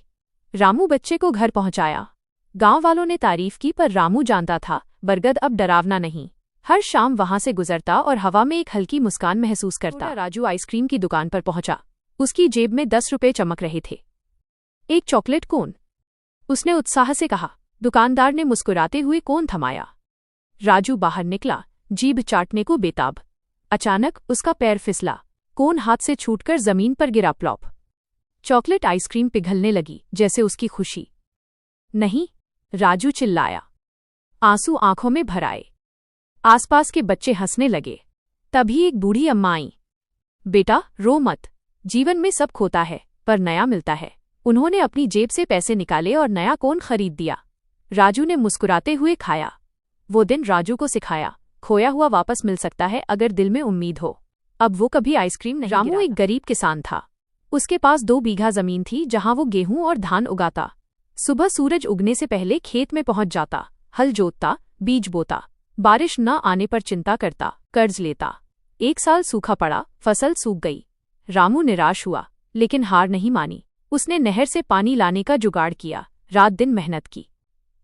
रामू बच्चे को घर पहुंचाया। गांव वालों ने तारीफ की, पर रामू जानता था, बरगद अब डरावना नहीं। हर शाम वहां से गुजरता और हवा में एक हल्की मुस्कान महसूस करता। राजू आइसक्रीम की दुकान पर पहुंचा। उसकी जेब में 10 रुपए चमक रहे थे। एक चॉकलेट कोन, उसने उत्साह से कहा। दुकानदार ने मुस्कुराते हुए कोन थमाया। राजू बाहर निकला, जीभ चाटने को बेताब। अचानक उसका पैर फिसला, कोन हाथ से छूटकर जमीन पर गिरा, प्लॉप। चॉकलेट आइसक्रीम पिघलने लगी, जैसे उसकी खुशी। नहीं, राजू चिल्लाया। आंसू आंखों में भर आए। आसपास के बच्चे हंसने लगे। तभी एक बूढ़ी अम्मा आई। बेटा, रो मत। जीवन में सब खोता है, पर नया मिलता है। उन्होंने अपनी जेब से पैसे निकाले और नया कोन खरीद दिया। राजू ने मुस्कुराते हुए खाया। वो दिन राजू को सिखाया, खोया हुआ वापस मिल सकता है अगर दिल में उम्मीद हो। अब वो कभी आइसक्रीम नहीं रामू एक गरीब किसान था। उसके पास 2 बीघा जमीन थी जहां वो गेहूं और धान उगाता। सुबह सूरज उगने से पहले खेत में पहुंच जाता, हल जोतता, बीज बोता। बारिश न आने पर चिंता करता, कर्ज लेता। एक साल सूखा पड़ा, फसल सूख गई। रामू निराश हुआ, लेकिन हार नहीं मानी। उसने नहर से पानी लाने का जुगाड़ किया, रात दिन मेहनत की।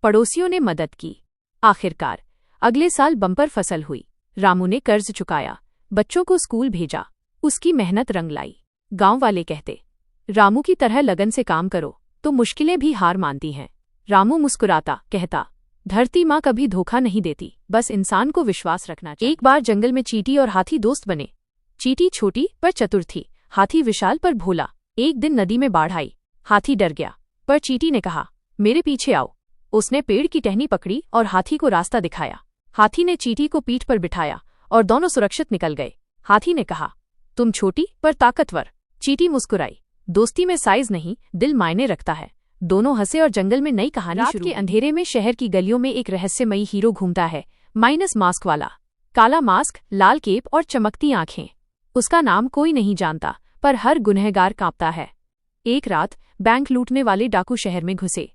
पड़ोसियों ने मदद की। आखिरकार अगले साल बम्पर फसल हुई। रामू ने कर्ज चुकाया, बच्चों को स्कूल भेजा। उसकी मेहनत रंग लाई। गांव वाले कहते, रामू की तरह लगन से काम करो तो मुश्किलें भी हार मानती हैं। रामू मुस्कुराता, कहता, धरती माँ कभी धोखा नहीं देती, बस इंसान को विश्वास रखना चाहिए। एक बार जंगल में चींटी और हाथी दोस्त बने। चींटी छोटी पर चतुर थी, हाथी विशाल पर भोला। एक दिन नदी में बाढ़ आई। हाथी डर गया, पर चींटी ने कहा, मेरे पीछे आओ। उसने पेड़ की टहनी पकड़ी और हाथी को रास्ता दिखाया। हाथी ने चींटी को पीठ पर बिठाया और दोनों सुरक्षित निकल गए। हाथी ने कहा, तुम छोटी पर ताकतवर। चींटी मुस्कुराई, दोस्ती में साइज नहीं, दिल मायने रखता है। दोनों हंसे और जंगल में नई कहानी शुरू। रात के अंधेरे में शहर की गलियों में एक रहस्यमयी हीरो घूमता है, माइनस मास्क वाला। काला मास्क, लाल केप और चमकती आंखें। उसका नाम कोई नहीं जानता, पर हर गुनहगार कांपता है। एक रात बैंक लूटने वाले डाकू शहर में घुसे।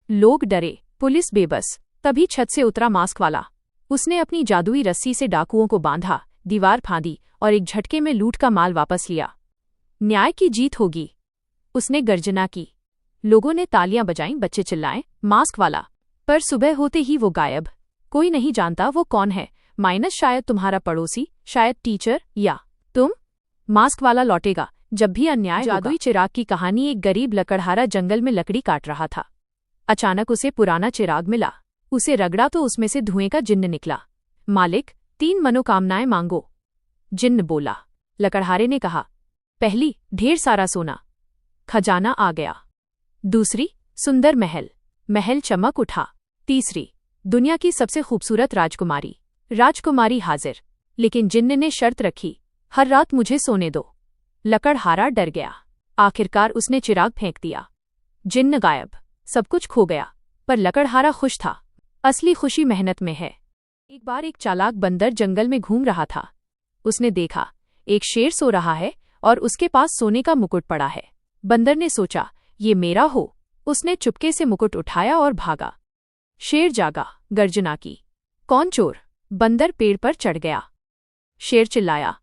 लोग डरे, पुलिस बेबस। तभी छत से उतरा मास्क वाला। उसने अपनी जादुई रस्सी से डाकुओं को बांधा, दीवार फांदी और एक झटके में लूट का माल वापस लिया। न्याय की जीत होगी, उसने गर्जना की। लोगों ने तालियां बजाईं, बच्चे चिल्लाए, मास्क वाला। पर सुबह होते ही वो गायब। कोई नहीं जानता वो कौन है। माइनस शायद तुम्हारा पड़ोसी, शायद टीचर, या तुम। मास्क वाला लौटेगा जब भी अन्याय होगा। जादुई चिराग की कहानी। एक गरीब लकड़हारा जंगल में लकड़ी काट रहा था। अचानक उसे पुराना चिराग मिला। उसे रगड़ा तो उसमें से धुएं का जिन्न निकला। मालिक, 3 मनोकामनाएं मांगो। जिन्न बोला। लकड़हारे ने कहा, पहली, ढेर सारा सोना। खजाना आ गया। दूसरी, सुंदर महल। महल चमक उठा। तीसरी, दुनिया की सबसे खूबसूरत राजकुमारी। राजकुमारी हाजिर। लेकिन जिन्न ने शर्त रखी, हर रात मुझे सोने दो। लकड़हारा डर गया। आखिरकार उसने चिराग फेंक दिया। जिन्न गायब, सब कुछ खो गया। पर लकड़हारा खुश था। असली खुशी मेहनत में है। एक बार एक चालाक बंदर जंगल में घूम रहा था। उसने देखा, एक शेर सो रहा है और उसके पास सोने का मुकुट पड़ा है। बंदर ने सोचा, ये मेरा हो। उसने चुपके से मुकुट उठाया और भागा। शेर जागा, गर्जना की, कौन चोर? बंदर पेड़ पर चढ़ गया। शेर चिल्लाया,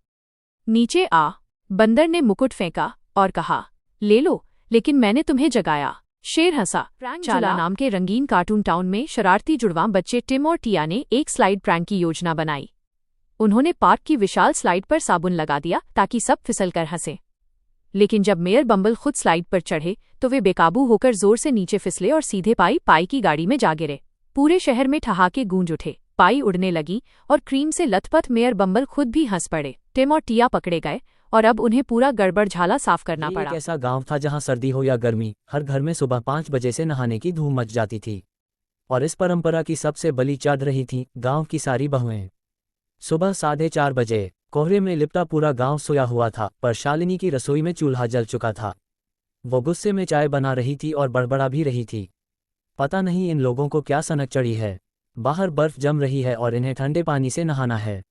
नीचे आ। बंदर ने मुकुट फेंका और कहा, ले लो, लेकिन मैंने तुम्हें जगाया। शेर हंसा। चाला नाम के रंगीन कार्टून टाउन में शरारती जुड़वां बच्चे टिम और टिया ने एक स्लाइड प्रैंक की योजना बनाई। उन्होंने पार्क की विशाल स्लाइड पर साबुन लगा दिया ताकि सब फिसलकर हंसें। लेकिन जब मेयर बम्बल खुद स्लाइड पर चढ़े तो वे बेकाबू होकर जोर से नीचे फिसले और सीधे पाई की गाड़ी में जा गिरे। पूरे शहर में ठहाके गूंज उठे। पाई उड़ने लगी और क्रीम से लथपथ मेयर बम्बल खुद भी हंस पड़े। टिम और टिया पकड़े गए और अब उन्हें पूरा गड़बड़ साफ करना पड़ा। एक ऐसा गांव था जहां सर्दी हो या गर्मी, हर घर में सुबह 5 बजे से नहाने की धूम मच जाती थी। और इस परंपरा की सबसे बलि चढ़ रही थी गांव की सारी बहुएं। सुबह 4:30 बजे कोहरे में लिपटा पूरा गांव सोया हुआ था, पर शालिनी की रसोई में चूल्हा जल चुका था। वो गुस्से में चाय बना रही थी और बड़बड़ा भी रही थी। पता नहीं इन लोगों को क्या सनक चढ़ी है। बाहर बर्फ जम रही है और इन्हें ठंडे पानी से नहाना है।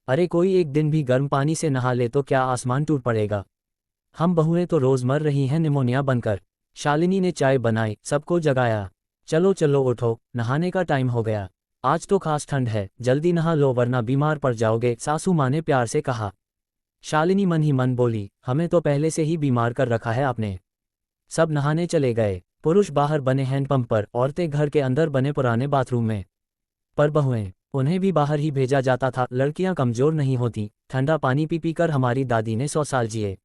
अरे कोई एक दिन भी गर्म पानी से नहा ले तो क्या आसमान टूट पड़ेगा। हम बहुएं तो रोज मर रही हैं निमोनिया बनकर। शालिनी ने चाय बनाई, सबको जगाया। चलो चलो उठो, नहाने का टाइम हो गया। आज तो खास ठंड है, जल्दी नहा लो वरना बीमार पड़ जाओगे, सासू माँ ने प्यार से कहा। शालिनी मन ही मन बोली, हमें तो पहले से ही बीमार कर रखा है आपने। सब नहाने चले गए। पुरुष बाहर बने हैंडपंप पर, औरतें घर के अंदर बने पुराने बाथरूम में। पर बहुएं, उन्हें भी बाहर ही भेजा जाता था। लड़कियां कमजोर नहीं होती, ठंडा पानी पी पी कर हमारी दादी ने 100 साल जिए।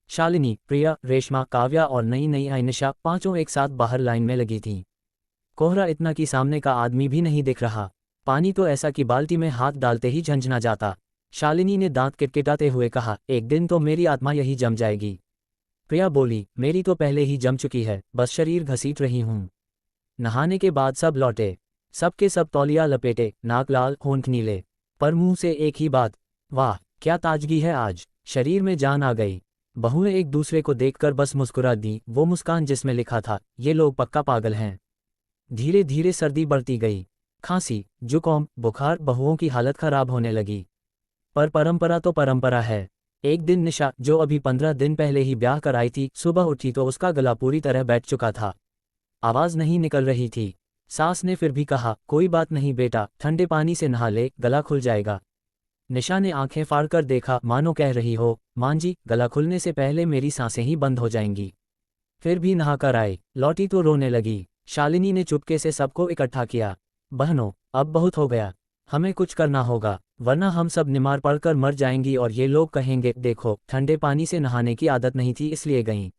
शालिनी, प्रिया, रेशमा, काव्या और नई आयनिशा, 5 एक साथ बाहर लाइन में लगी थीं। कोहरा इतना कि सामने का आदमी भी नहीं दिख रहा। पानी तो ऐसा कि बाल्टी में हाथ डालते ही झंझना जाता। शालिनी ने दांत किटकिटाते हुए कहा, एक दिन तो मेरी आत्मा यही जम जाएगी। प्रिया बोली, मेरी तो पहले ही जम चुकी है, बस शरीर घसीट रही हूँ। नहाने के बाद सब लौटे। सबके सब तौलिया लपेटे, नाक लाल, होंठ नीले, पर मुंह से एक ही बात, वाह क्या ताजगी है आज, शरीर में जान आ गई। बहुएं एक दूसरे को देखकर बस मुस्कुरा दी, वो मुस्कान जिसमें लिखा था, ये लोग पक्का पागल हैं। धीरे धीरे सर्दी बढ़ती गई। खांसी, जुकाम, बुखार, बहुओं की हालत खराब होने लगी। पर परंपरा तो परंपरा है। एक दिन निशा, जो अभी 15 दिन पहले ही ब्याह कर आई थी, सुबह उठी तो उसका गला पूरी तरह बैठ चुका था। आवाज नहीं निकल रही थी। सास ने फिर भी कहा, कोई बात नहीं बेटा, ठंडे पानी से नहा ले, गला खुल जाएगा। निशा ने आंखें फाड़कर देखा, मानो कह रही हो, मां जी, गला खुलने से पहले मेरी सांसें ही बंद हो जाएंगी। फिर भी नहाकर आई, लौटी तो रोने लगी। शालिनी ने चुपके से सबको इकट्ठा किया, बहनों, अब बहुत हो गया, हमें कुछ करना होगा, वरना हम सब बीमार पड़कर मर जाएंगी और ये लोग कहेंगे, देखो ठंडे पानी से नहाने की आदत नहीं थी इसलिए गईं।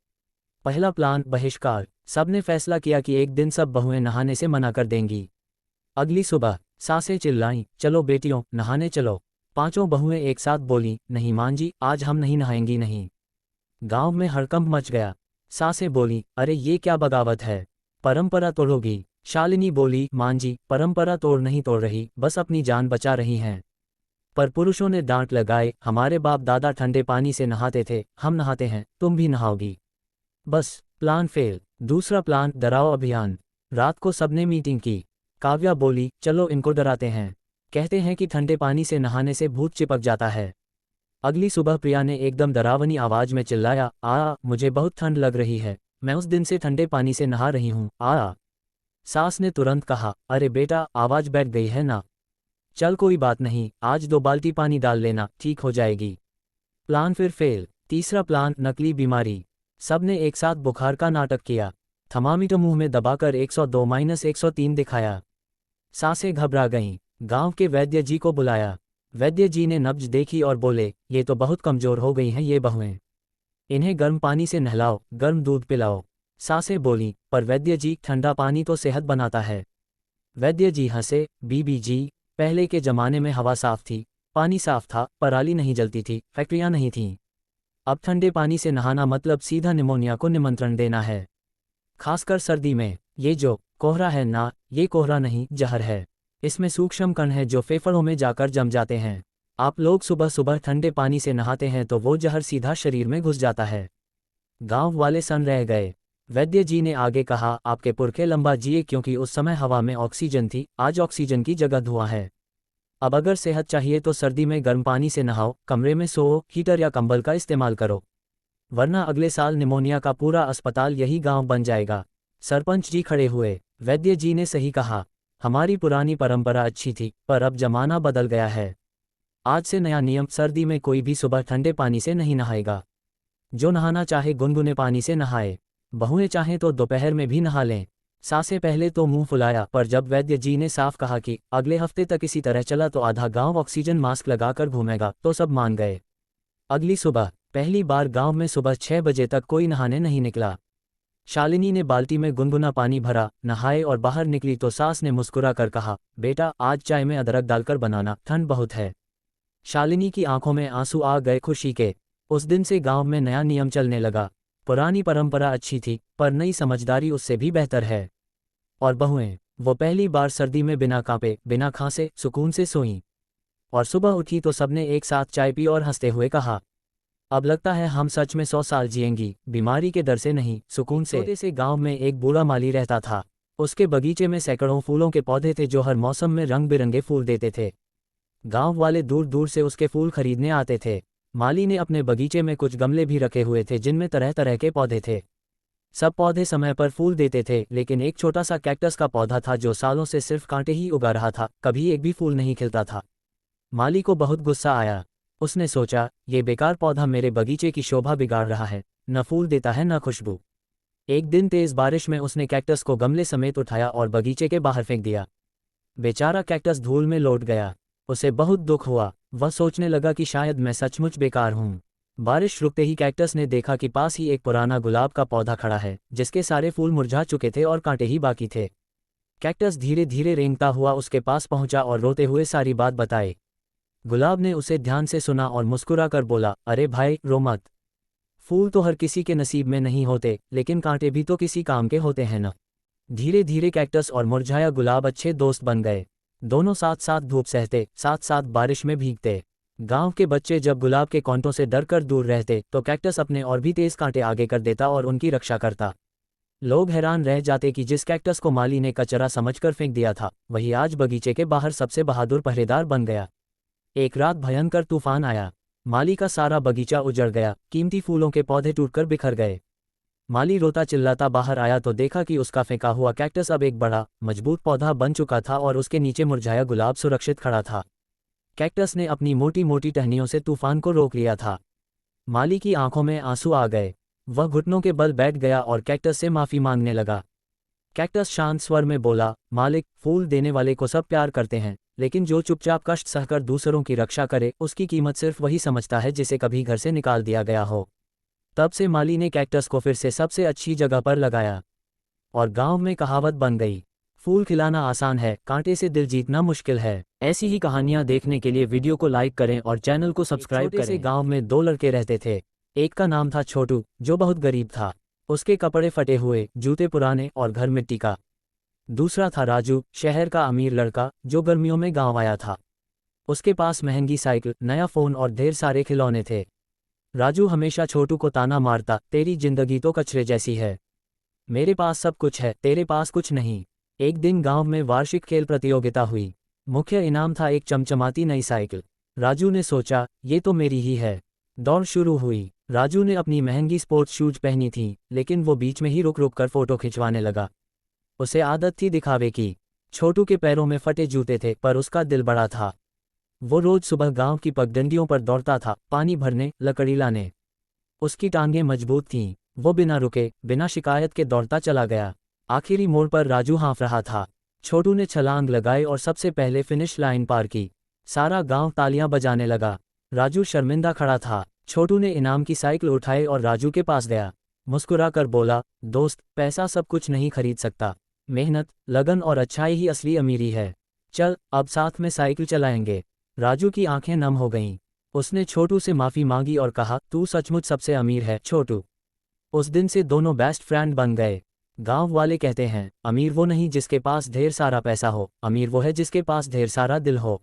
पहला प्लान, बहिष्कार। सबने फैसला किया कि एक दिन सब बहुएं नहाने से मना कर देंगी। अगली सुबह सासें चिल्लाईं, चलो बेटियों, नहाने चलो। पांचों बहुएं एक साथ बोलीं, नहीं मां जी, आज हम नहीं नहाएंगी नहीं। गांव में हड़कंप मच गया। सासें बोलीं, अरे ये क्या बगावत है, परंपरा तोड़ोगी। शालिनी बोली, मां जी, परंपरा तोड़ नहीं तोड़ रही, बस अपनी जान बचा रही हैं। पर पुरुषों ने डांट लगाए, हमारे बाप दादा ठंडे पानी से नहाते थे, हम नहाते हैं, तुम भी नहाओगी। बस प्लान फेल। दूसरा प्लान, डराओ अभियान। रात को सबने मीटिंग की। काव्या बोली, चलो इनको डराते हैं, कहते हैं कि ठंडे पानी से नहाने से भूत चिपक जाता है। अगली सुबह प्रिया ने एकदम डरावनी आवाज में चिल्लाया, मुझे बहुत ठंड लग रही है, मैं उस दिन से ठंडे पानी से नहा रही हूँ। सास ने तुरंत कहा, अरे बेटा, आवाज बैठ गई है ना, चल कोई बात नहीं, आज 2 बाल्टी पानी डाल लेना, ठीक हो जाएगी। प्लान फिर फेल। तीसरा प्लान, नकली बीमारी। सबने एक साथ बुखार का नाटक किया, थर्मामीटर मुंह में दबाकर 102-103 दिखाया। सांसें घबरा गईं। गांव के वैद्य जी को बुलाया। वैद्य जी ने नब्ज देखी और बोले, ये तो बहुत कमजोर हो गई हैं ये बहुएं, इन्हें गर्म पानी से नहलाओ, गर्म दूध पिलाओ। सांसें बोलीं, पर वैद्य जी, ठंडा पानी तो सेहत बनाता है। वैद्य जी हंसे, बीबी जी, पहले के जमाने में हवा साफ थी, पानी साफ था, पराली नहीं जलती थी, फैक्ट्रियां नहीं थीं। अब ठंडे पानी से नहाना मतलब सीधा निमोनिया को निमंत्रण देना है, खासकर सर्दी में। ये जो कोहरा है ना, ये कोहरा नहीं, जहर है। इसमें सूक्ष्म कण है जो फेफड़ों में जाकर जम जाते हैं। आप लोग सुबह सुबह ठंडे पानी से नहाते हैं तो वो जहर सीधा शरीर में घुस जाता है। गांव वाले सन रह गए। वैद्य जी ने आगे कहा, आपके पुरखे लंबा जिए क्योंकि उस समय हवा में ऑक्सीजन थी, आज ऑक्सीजन की जगह धुआं है। अब अगर सेहत चाहिए तो सर्दी में गर्म पानी से नहाओ, कमरे में सोओ, हीटर या कंबल का इस्तेमाल करो, वरना अगले साल निमोनिया का पूरा अस्पताल यही गांव बन जाएगा। सरपंच जी खड़े हुए। वैद्य जी ने सही कहा, हमारी पुरानी परंपरा अच्छी थी, पर अब जमाना बदल गया है। आज से नया नियम, सर्दी में कोई भी सुबह ठंडे पानी से नहीं नहाएगा। जो नहाना चाहे गुनगुने पानी से नहाए, बहुएं चाहें तो दोपहर में भी नहा लें। सासे पहले तो मुंह फुलाया, पर जब वैद्य जी ने साफ कहा कि अगले हफ्ते तक इसी तरह चला तो आधा गांव ऑक्सीजन मास्क लगाकर घूमेगा, तो सब मान गए। अगली सुबह पहली बार गांव में सुबह 6 बजे तक कोई नहाने नहीं निकला। शालिनी ने बाल्टी में गुनगुना पानी भरा, नहाए और बाहर निकली तो सास ने मुस्कुरा कर कहा, बेटा, आज चाय में अदरक डालकर बनाना, ठंड बहुत है। शालिनी की आंखों में आंसू आ गए खुशी के। उस दिन से गांव में नया नियम चलने लगा। पुरानी परंपरा अच्छी थी, पर नई समझदारी उससे भी बेहतर है। और बहुएं, वो पहली बार सर्दी में बिना कांपे, बिना खांसे, सुकून से सोईं। और सुबह उठी तो सबने एक साथ चाय पी और हंसते हुए कहा, अब लगता है हम सच में 100 साल जिएंगी, बीमारी के डर से नहीं, सुकून से। छोटे से गांव में एक बूढ़ा माली रहता था। उसके बगीचे में सैकड़ों फूलों के पौधे थे जो हर मौसम में रंग बिरंगे फूल देते थे। गांव वाले दूर दूर से उसके फूल खरीदने आते थे। माली ने अपने बगीचे में कुछ गमले भी रखे हुए थे जिनमें तरह तरह के पौधे थे। सब पौधे समय पर फूल देते थे, लेकिन एक छोटा सा कैक्टस का पौधा था जो सालों से सिर्फ कांटे ही उगा रहा था, कभी एक भी फूल नहीं खिलता था। माली को बहुत गुस्सा आया। उसने सोचा, ये बेकार पौधा मेरे बगीचे की शोभा बिगाड़ रहा है, न फूल देता है न खुशबू। एक दिन तेज बारिश में उसने कैक्टस को गमले समेत उठाया और बगीचे के बाहर फेंक दिया। बेचारा कैक्टस धूल में लौट गया। उसे बहुत दुख हुआ। वह सोचने लगा कि शायद मैं सचमुच बेकार हूँ। बारिश रुकते ही कैक्टस ने देखा कि पास ही एक पुराना गुलाब का पौधा खड़ा है, जिसके सारे फूल मुरझा चुके थे और कांटे ही बाकी थे। कैक्टस धीरे धीरे रेंगता हुआ उसके पास पहुंचा और रोते हुए सारी बात बताई। गुलाब ने उसे ध्यान से सुना और मुस्कुरा कर बोला, अरे भाई रो मत। फूल तो हर किसी के नसीब में नहीं होते, लेकिन कांटे भी तो किसी काम के होते हैं न। धीरे धीरे कैक्टस और मुरझाया गुलाब अच्छे दोस्त बन गए। दोनों साथ साथ धूप सहते, साथ साथ बारिश में भीगते। गांव के बच्चे जब गुलाब के कांटों से डरकर दूर रहते तो कैक्टस अपने और भी तेज कांटे आगे कर देता और उनकी रक्षा करता। लोग हैरान रह जाते कि जिस कैक्टस को माली ने कचरा समझकर फेंक दिया था, वही आज बगीचे के बाहर सबसे बहादुर पहरेदार बन गया। एक रात भयंकर तूफान आया। माली का सारा बगीचा उजड़ गया, कीमती फूलों के पौधे टूटकर बिखर गए। माली रोता चिल्लाता बाहर आया तो देखा कि उसका फेंका हुआ कैक्टस अब एक बड़ा, मजबूत पौधा बन चुका था और उसके नीचे मुरझाया गुलाब सुरक्षित खड़ा था। कैक्टस ने अपनी मोटी मोटी टहनियों से तूफान को रोक लिया था। माली की आंखों में आंसू आ गए। वह घुटनों के बल बैठ गया और कैक्टस से माफी मांगने लगा। कैक्टस शांत स्वर में बोला, मालिक, फूल देने वाले को सब प्यार करते हैं, लेकिन जो चुपचाप कष्ट सहकर दूसरों की रक्षा करे, उसकी कीमत सिर्फ वही समझता है जिसे कभी घर से निकाल दिया गया हो। तब से माली ने कैक्टस को फिर से सबसे अच्छी जगह पर लगाया और गांव में कहावत बन गई, फूल खिलाना आसान है, कांटे से दिल जीतना मुश्किल है। ऐसी ही कहानियां देखने के लिए वीडियो को लाइक करें और चैनल को सब्सक्राइब करें। छोटे से गांव में दो लड़के रहते थे। एक का नाम था छोटू, जो बहुत गरीब था। उसके कपड़े फटे हुए, जूते पुराने और घर मिट्टी का। दूसरा था राजू, शहर का अमीर लड़का, जो गर्मियों में गांव आया था। उसके पास महंगी साइकिल, नया फोन और ढेर सारे खिलौने थे। राजू हमेशा छोटू को ताना मारता, तेरी जिंदगी तो कचरे जैसी है, मेरे पास सब कुछ है, तेरे पास कुछ नहीं। एक दिन गांव में वार्षिक खेल प्रतियोगिता हुई। मुख्य इनाम था एक चमचमाती नई साइकिल। राजू ने सोचा, ये तो मेरी ही है। दौड़ शुरू हुई। राजू ने अपनी महंगी स्पोर्ट्स शूज पहनी थी, लेकिन वो बीच में ही रुक रुक कर फोटो खिंचवाने लगा। उसे आदत थी दिखावे की। छोटू के पैरों में फटे जूते थे, पर उसका दिल बड़ा था। वो रोज सुबह गांव की पगडंडियों पर दौड़ता था, पानी भरने, लकड़ी लाने। उसकी टांगें मजबूत थीं। वो बिना रुके, बिना शिकायत के दौड़ता चला गया। आखिरी मोड़ पर राजू हाँफ रहा था। छोटू ने छलांग लगाई और सबसे पहले फिनिश लाइन पार की। सारा गांव तालियां बजाने लगा। राजू शर्मिंदा खड़ा था। छोटू ने इनाम की साइकिल उठाई और राजू के पास गया। मुस्कुरा कर बोला, दोस्त, पैसा सब कुछ नहीं खरीद सकता, मेहनत, लगन और अच्छाई ही असली अमीरी है। चल, अब साथ में साइकिल चलाएंगे। राजू की आंखें नम हो गईं। उसने छोटू से माफी मांगी और कहा, तू सचमुच सबसे अमीर है छोटू। उस दिन से दोनों बेस्ट फ्रेंड बन गए। गांव वाले कहते हैं, अमीर वो नहीं जिसके पास ढेर सारा पैसा हो, अमीर वो है जिसके पास ढेर सारा दिल हो।